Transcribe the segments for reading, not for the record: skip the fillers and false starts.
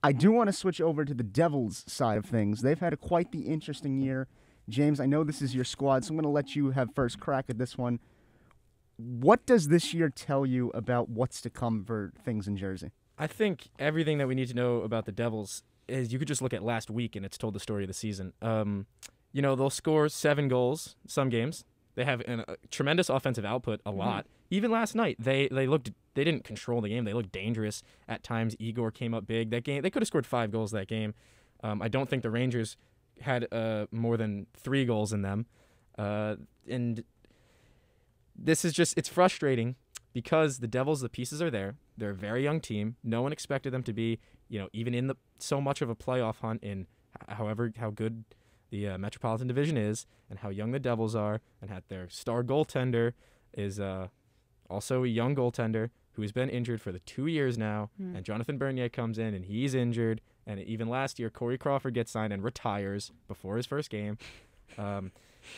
I do want to switch over to the Devils side of things. They've had quite the interesting year. James, I know this is your squad, so I'm going to let you have first crack at this one. What does this year tell you about what's to come for things in Jersey? I think everything that we need to know about the Devils is you could just look at last week and it's told the story of the season. They'll score 7 goals some games. They have a tremendous offensive output, a lot. Even last night, they didn't control the game. They looked dangerous at times. Igor came up big that game. They could have scored 5 goals that game. I don't think the Rangers had more than 3 goals in them. And this is it's frustrating because the Devils, the pieces are there. They're a very young team. No one expected them to be, even in so much of a playoff hunt in how good the Metropolitan Division is and how young the Devils are, and how their star goaltender is also a young goaltender who has been injured for the 2 years now, and Jonathan Bernier comes in and he's injured, and even last year Corey Crawford gets signed and retires before his first game.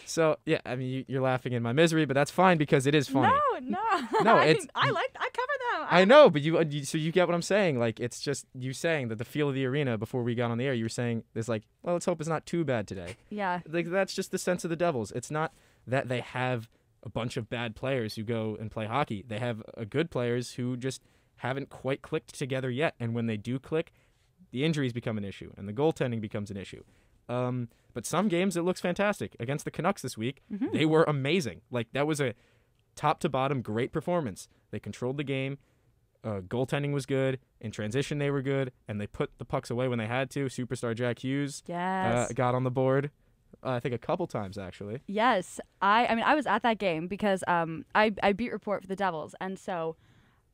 So yeah, I mean you're laughing in my misery, but that's fine because it is funny. No. I cover them. I know, but so you get what I'm saying. Like, it's just you saying that the feel of the arena before we got on the air. You were saying there's well, let's hope it's not too bad today. Yeah. Like, that's just the sense of the Devils. It's not that they have a bunch of bad players who go and play hockey. They have good players who just haven't quite clicked together yet. And when they do click, the injuries become an issue and the goaltending becomes an issue. But some games it looks fantastic. Against the Canucks this week, they were amazing. Like, that was a top to bottom great performance. They controlled the game. Goaltending was good. In transition, they were good, and they put the pucks away when they had to. Superstar Jack Hughes got on the board, I think a couple times, actually. Yes. I was at that game because I beat report for the Devils, and so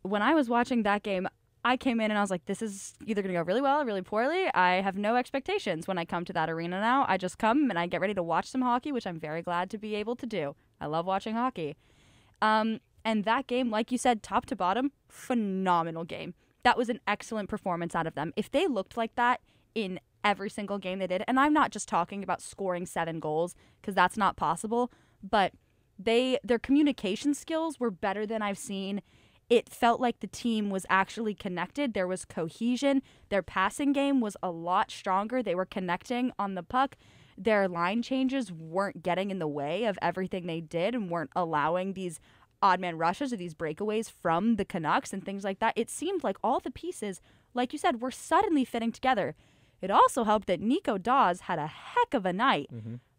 when I was watching that game, I came in and I was like, this is either going to go really well or really poorly. I have no expectations when I come to that arena now. I just come and I get ready to watch some hockey, which I'm very glad to be able to do. I love watching hockey. And that game, like you said, top to bottom, phenomenal game. That was an excellent performance out of them. If they looked like that in every single game they did, and I'm not just talking about scoring 7 goals because that's not possible, but their communication skills were better than I've seen. It felt like the team was actually connected. There was cohesion. Their passing game was a lot stronger. They were connecting on the puck. Their line changes weren't getting in the way of everything they did and weren't allowing these odd man rushes or these breakaways from the Canucks and things like that. It seemed like all the pieces, like you said, were suddenly fitting together. It also helped that Nico Dawes had a heck of a night.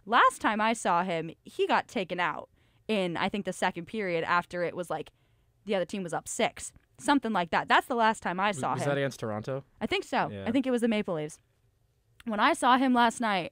Last time I saw him, he got taken out in, I think, the second period after it was like the other team was up 6. Something like that. That's the last time I saw him. Was that against Toronto? I think so. Yeah. I think it was the Maple Leafs. When I saw him last night,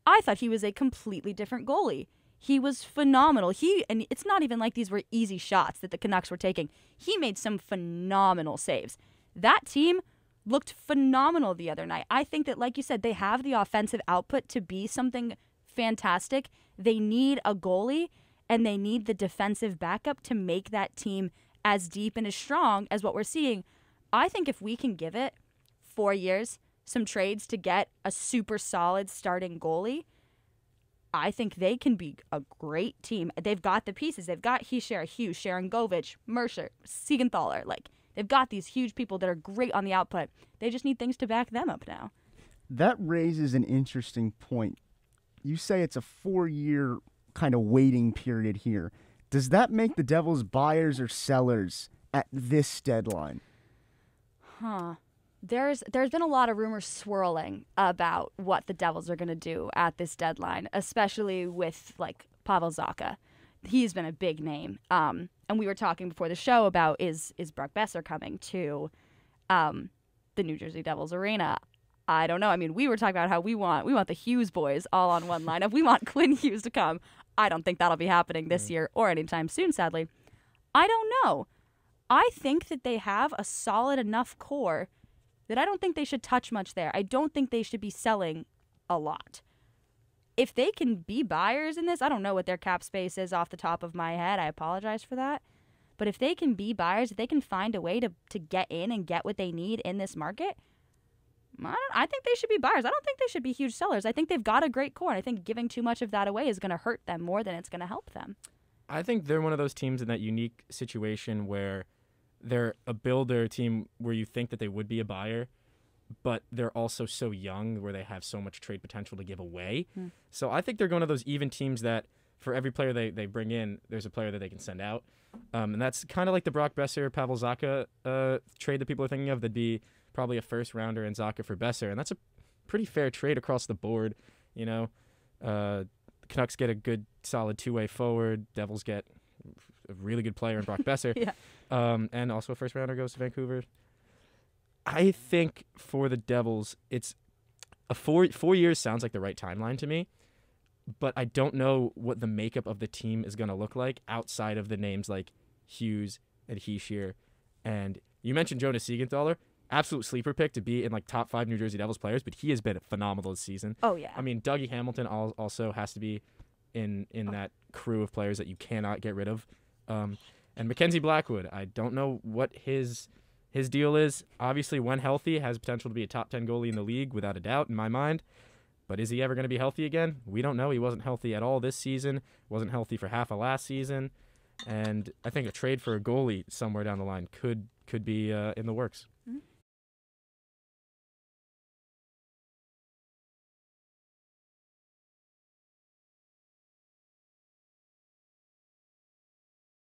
I thought he was a completely different goalie. He was phenomenal. And it's not even like these were easy shots that the Canucks were taking. He made some phenomenal saves. That team looked phenomenal the other night. I think that, like you said, they have the offensive output to be something fantastic. They need a goalie, and they need the defensive backup to make that team as deep and as strong as what we're seeing. I think if we can give it 4 years, some trades to get a super solid starting goalie, I think they can be a great team. They've got the pieces. They've got Hischier, Hughes, Sharangovich, Mercer, Siegenthaler. Like, they've got these huge people that are great on the output. They just need things to back them up now. That raises an interesting point. You say it's a 4-year kind of waiting period here. Does that make the Devils buyers or sellers at this deadline? There's been a lot of rumors swirling about what the Devils are going to do at this deadline, especially with like Pavel Zacha. He's been a big name. And we were talking before the show about is Brock Besser coming to the New Jersey Devils arena. I don't know. I mean, we were talking about how we want the Hughes boys all on one lineup. We want Quinn Hughes to come. I don't think that'll be happening this year or anytime soon, sadly. I don't know. I think that they have a solid enough core that I don't think they should touch much there. I don't think they should be selling a lot. If they can be buyers in this, I don't know what their cap space is off the top of my head. I apologize for that. But if they can be buyers, if they can find a way to get in and get what they need in this market, I think they should be buyers. I don't think they should be huge sellers. I think they've got a great core, and I think giving too much of that away is going to hurt them more than it's going to help them. I think they're one of those teams in that unique situation where they're a builder team where you think that they would be a buyer, but they're also so young where they have so much trade potential to give away. Hmm. So I think they're one of those even teams that for every player they bring in, there's a player that they can send out. And that's kind of like the Brock Besser, Pavel Zacha trade that people are thinking of. That'd be probably a first rounder and Zacha for Besser. And that's a pretty fair trade across the board. You know, the Canucks get a good, solid two-way forward. Devils get a really good player in Brock Besser. Yeah. And also a first rounder goes to Vancouver. I think for the Devils, it's a 4 years sounds like the right timeline to me, but I don't know what the makeup of the team is going to look like outside of the names like Hughes and Hischier. And you mentioned Jonas Siegenthaler, absolute sleeper pick to be in like top 5 New Jersey Devils players, but he has been phenomenal this season. Oh, yeah. I mean, Dougie Hamilton also has to be in that crew of players that you cannot get rid of. And Mackenzie Blackwood, I don't know what his deal is. Obviously, when healthy, has potential to be a top 10 goalie in the league, without a doubt, in my mind. But is he ever going to be healthy again? We don't know. He wasn't healthy at all this season. Wasn't healthy for half of last season. And I think a trade for a goalie somewhere down the line could be in the works.